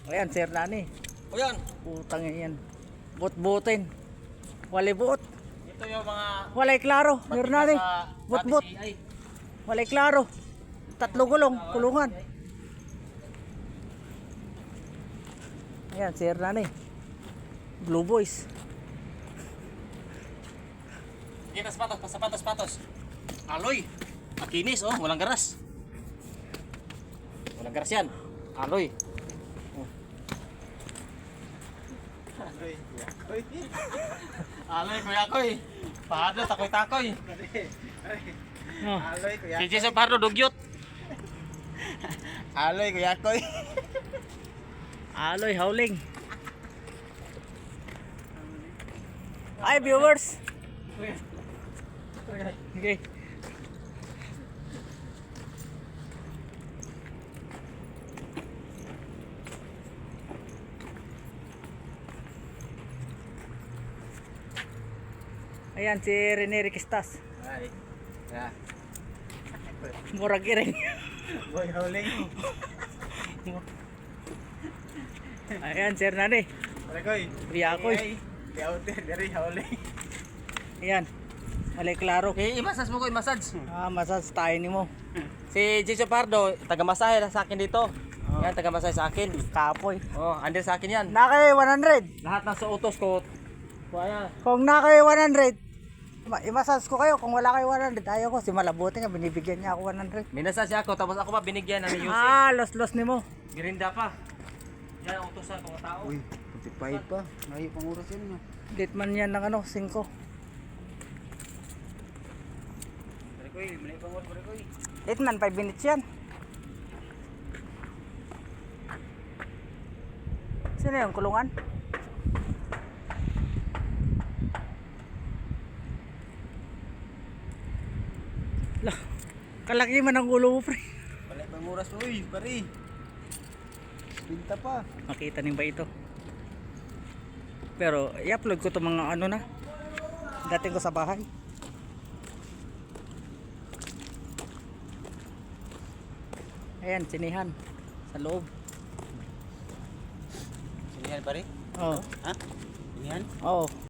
Ayan, Sir Nani. O yan. Putang yan. Bot-botin. Walay buot. Ito yung mga Walay klaro. Sir Nani. Bot-bot. Walay klaro. 3 gulong. Kulungan. Ayan, Sir Nani. Blue Boys. Kita sapatos. Aloy. Makinis oh, walang garas. Walang garas yan. Aloy. Aloy kuya koy. Paano takoy-takoy. Oh. Aloy, kuya. Si Jason Pardo dugyot. Aloy, kuya koy. Aloy howling. Hi viewers. Okay. Ayan si Rene Riquistas. Ay. Ya. Murag iring. Boy howling. Ayan Sir Nani. Aloy koy. Kuya koy. Di outer dari howling. Ayan. Walay klaro. I-massage mo ko, i-massage. Massage tayo ni mo. Si Jason Pardo, taga-masahe lang sa akin dito. Yan, taga-masahe sa akin. Kapoy. Oh, under sa akin yan. Nakay 100. Lahat ng suotos ko. Kuya. Kung nakay 100, i-massage ko kayo. Kung wala kayo 100, ayaw ko. Si Malabuti nga, binibigyan niya ako 100. Minasage ako, tapos ako pa binigyan ng Yusi. Los ni mo. Girinda pa. Yan ang utosan ko mga tao. Uy, 45 pa. Ngayon pang oras yan na. Date man yan ng ano, 5. Koy, mali pang oras koy. Date man, 5 minutes yan. Sino yung kulungan? Lah, kalaki man ang ulo mo, pre. Mali pang oras uy, pare. Pinta pa. Makita niyo ba ito? Pero i-upload ko 'tong mga ano na. Dating ko sa bahay. Ayan, sinihan sa loob. Sinihan pare? Oh. Ha? Sinihan? Oh.